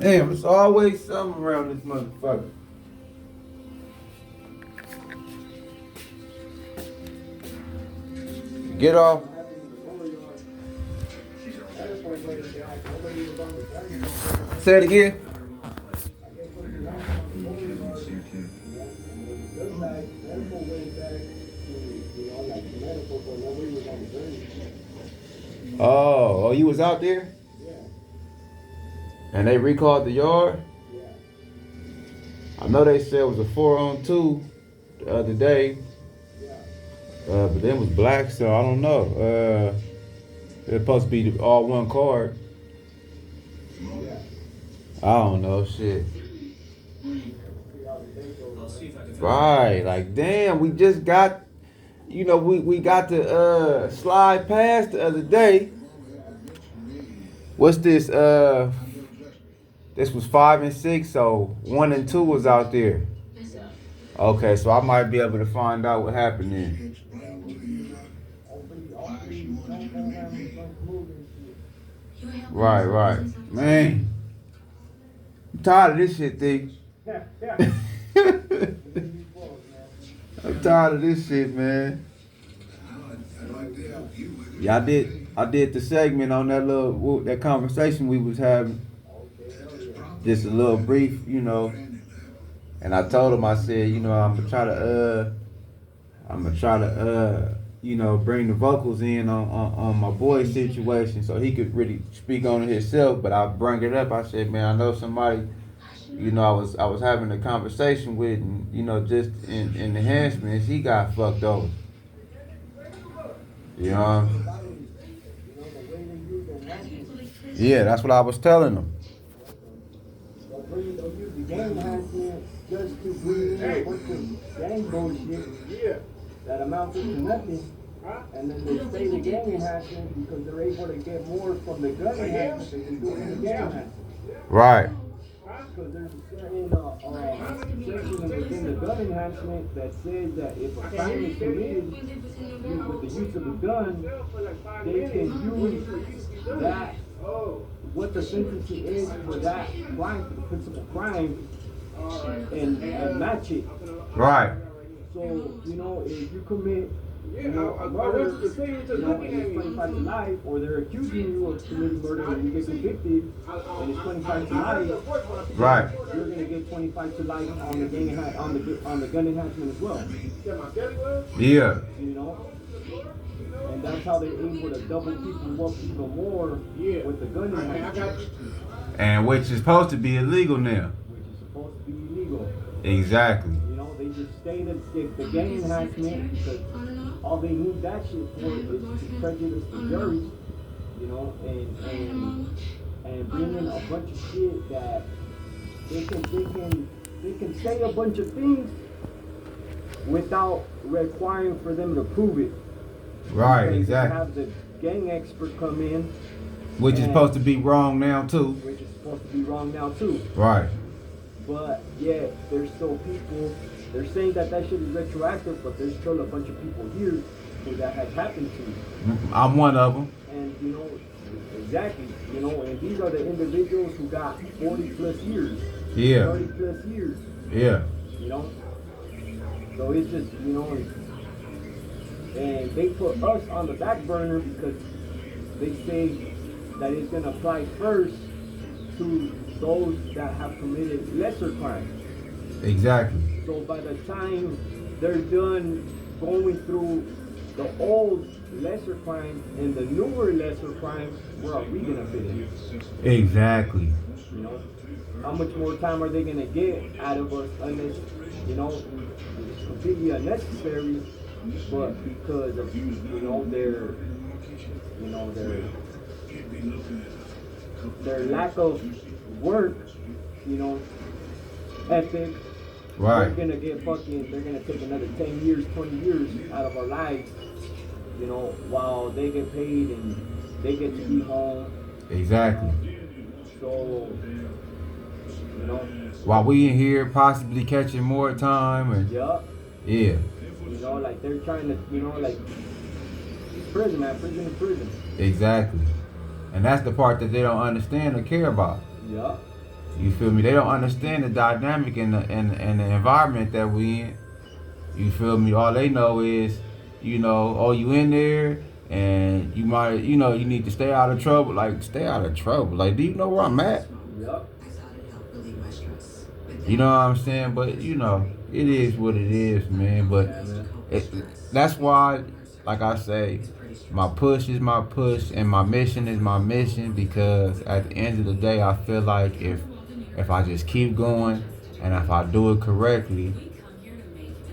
Damn, it's always something around this motherfucker. Get off. Say it again. Oh, you was out there? And they recalled the yard? I know they said it was a 4-on-2 the other day. But then it was black, so I don't know. It's supposed to be all one card. I don't know, shit. Right, like damn, we just got, we got the slide past the other day. What's this? This was 5 and 6, so 1 and 2 was out there. Okay, so I might be able to find out what happened then. Right. Man, I'm tired of this shit, D. I'm tired of this shit, man. Yeah, I did the segment on that conversation we was having. Just a little brief, And I told him, I said, I'm gonna try to bring the vocals in on my boy's situation so he could really speak on it himself. But I bring it up. I said, man, I know somebody, I was having a conversation with, and, just in enhancements, he got fucked over. Yeah, that's what I was telling him. Gang enhancement just to bring in a bunch of gang bullshit that amounts to nothing, and then they say the gang enhancement because they're able to get more from the gun enhancement than they do in the gang enhancement. Right. Because there's a certain section within the gun enhancement that says that if a crime is committed with the use of a gun, they can use that, what the sentence is for that crime, for the principal crime, and match it. Right. So, if you commit, a murder, and it's 25 to life, or they're accusing you of committing murder and you get convicted, and it's 25 to life, right, you're gonna get 25 to life on the gang on the gun enhancement as well. Yeah. And that's how they're able to double people up even more with the gun enhancement. And which is supposed to be illegal now. Which is supposed to be illegal. Exactly. They just stated the gang enhancement because all they need that shit for is to prejudice the jury, and bring in a bunch of shit that they can say a bunch of things without requiring for them to prove it. Right, they exactly. Have the gang expert come in, which is supposed to be wrong now too. Which is supposed to be wrong now too. Right. But yeah, there's still people. They're saying that shit is retroactive, but there's still a bunch of people here who that has happened to. I'm one of them. And exactly, and these are the individuals who got 40 plus years. Yeah. 30 plus years. Yeah. So it's just, and they put us on the back burner because they say that it's gonna apply first to those that have committed lesser crimes. Exactly. So by the time they're done going through the old lesser crimes and the newer lesser crimes, where are we gonna fit in? Exactly. How much more time are they gonna get out of us unless, it's completely unnecessary, but because of their lack of work, ethic. Right. They're gonna take another 10 years, 20 years out of our lives, while they get paid and they get to be home. Exactly. So, while we in here possibly catching more time and yeah. Like they're trying to, like prison, man, prison is prison. Exactly. And that's the part that they don't understand or care about. Yeah. You feel me? They don't understand the dynamic and the environment that we in. You feel me? All they know is, oh, you in there and you might, you need to stay out of trouble. Like, stay out of trouble. Like, do you know where I'm at? Yep. You know what I'm saying? But, it is what it is, man. But Yeah, man. that's why, like I say, my push is my push and my mission is my mission, because at the end of the day, I feel like if I just keep going and if I do it correctly,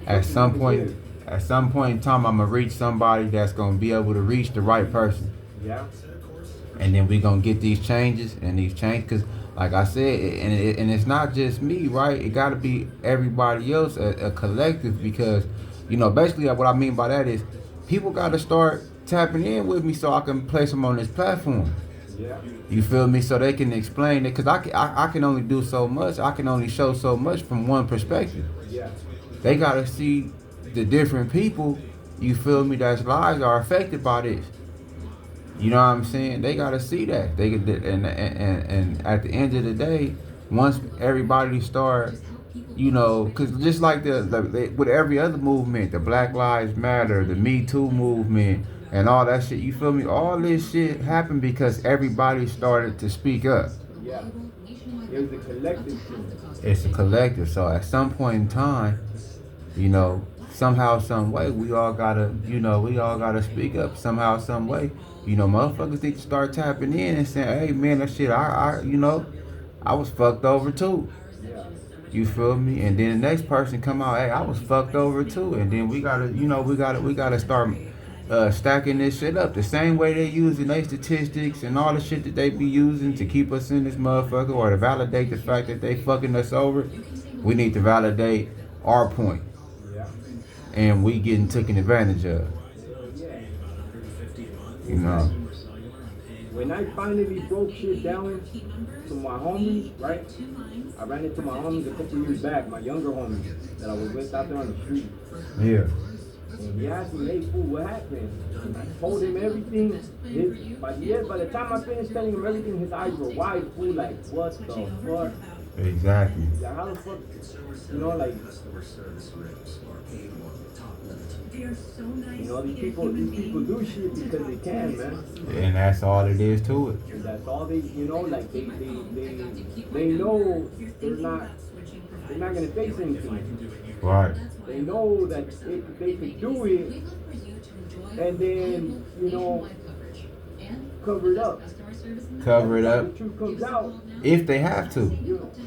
at some point in time, I'm gonna reach somebody that's gonna be able to reach the right person, Yeah. and then we gonna get these changes because, like I said, and it's not just me, right? It gotta be everybody else, a collective, because basically what I mean by that is people gotta start tapping in with me so I can place them on this platform. Yeah. You feel me? So they can explain it, because I can only do so much. I can only show so much from one perspective. Yeah. They gotta see the different people, you feel me, that's lives are affected by this. You know what I'm saying? They gotta see that. They could, and at the end of the day, once everybody start, because just like with every other movement, the Black Lives Matter, the Me Too movement, and all that shit, you feel me? All this shit happened because everybody started to speak up. Yeah. It was a collective thing. It's a collective. So at some point in time, somehow, some way, we all gotta speak up somehow, some way. Motherfuckers need to start tapping in and saying, hey man, that shit, I was fucked over too. Yeah. You feel me? And then the next person come out, hey, I was fucked over too. And then we gotta start stacking this shit up the same way they using their statistics and all the shit that they be using to keep us in this motherfucker, or to validate the fact that they fucking us over. We need to validate our point, Yeah. and we getting taken advantage of. Yeah. When I finally broke shit down to my homies, right? I ran into my homies a couple years back, my younger homies that I was with out there on the street. Yeah. And he asked me, hey, fool, what happened? And I told him everything. By the time I finished telling him everything, his eyes were wide, fool, like, what the fuck? Exactly. Like, how the fuck, these people do shit because they can, man. And that's all it is to it. And that's all they, they know they're not gonna face anything. Right. They know that they could do it, and then, cover it up. Cover it up. The truth comes out. If they have to.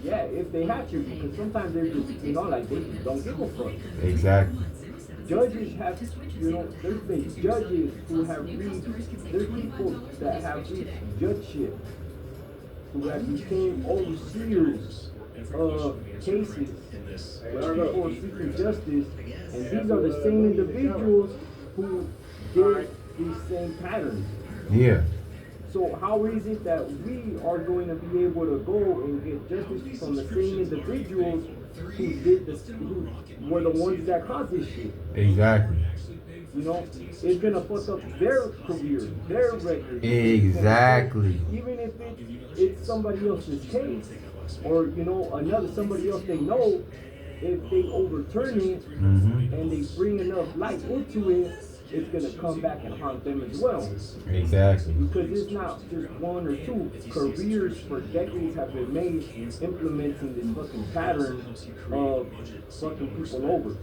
If they have to, because sometimes they're just, they just don't give a fuck. Exactly. Judges have, there's been judges who have there's people that have reached judgeship, who have became overseers of cases where people are seeking justice, and these are the same individuals who did these same patterns. Yeah. So how is it that we are going to be able to go and get justice from the same individuals who were the ones that caused this shit? Exactly. It's gonna fuck up their career, their record. Exactly. Even if it's somebody else's case, or somebody else they know, if they overturn it and they bring enough light into it, it's gonna come back and haunt them as well. Exactly. Because it's not just one or two. Careers for decades have been made implementing this fucking pattern of fucking people over.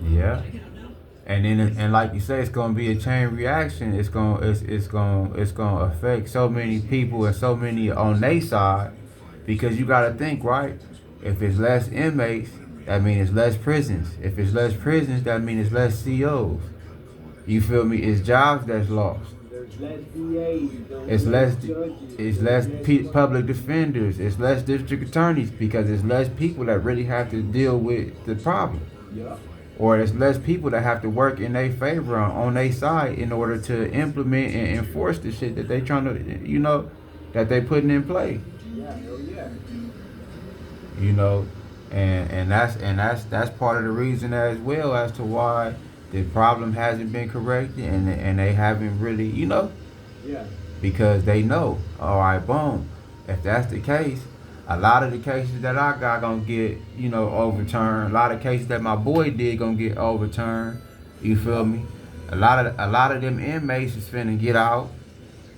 Yeah. And then, and like you say, it's gonna be a chain reaction. It's gonna affect so many people and so many on their side, because you gotta think, right? If it's less inmates, that means it's less prisons. If it's less prisons, that means it's less COs. You feel me? It's jobs that's lost. There's less DAs. It's less public defenders. It's less district attorneys, because it's less people that really have to deal with the problem. Yeah. Or there's less people that have to work in their favor on their side in order to implement and enforce the shit that they trying to, that they putting in play. Yeah, hell yeah. And that's part of the reason as well as to why the problem hasn't been corrected, and they haven't really, Yeah. because they know, all right, boom, if that's the case, a lot of the cases that I got gonna get, overturned. A lot of cases that my boy did gonna get overturned. You feel me? A lot of them inmates is finna get out.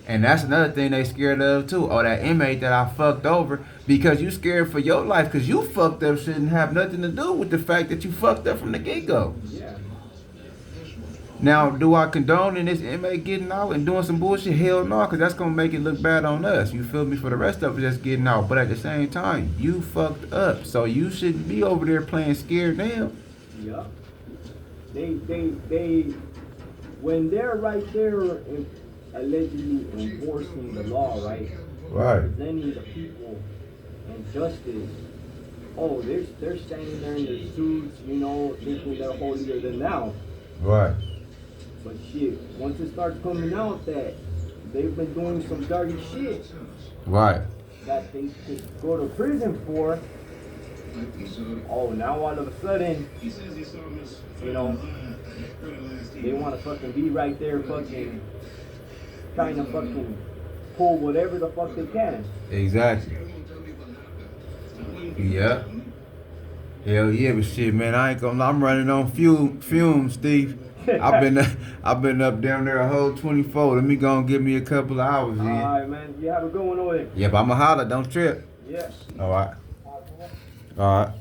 And that's another thing they scared of too. Oh, that inmate that I fucked over, because you scared for your life, because you fucked up shouldn't have nothing to do with the fact that you fucked up from the get-go. Yeah. Now, do I condone in this inmate getting out and doing some bullshit? Hell no, because that's going to make it look bad on us. You feel me? For the rest of us just getting out. But at the same time, you fucked up. So you shouldn't be over there playing scared now. Yeah. They, when they're right there allegedly enforcing the law, right? Right. Presenting the people and justice. Oh, they're standing there in their suits, thinking they're holier than thou. Right. But shit, once it starts coming out that they've been doing some dirty shit Right. that they could go to prison for, oh, now all of a sudden, they want to fucking be right there fucking trying to fucking pull whatever the fuck they can. Exactly. Yeah. Hell yeah, but shit, man, I ain't gonna. I'm running on fumes, Steve. I've been up down there a whole 24. Let me go and give me a couple of hours. All right, man. You have a good one over there. Yeah, but I'ma holler. Don't trip. Yeah. All right. All right.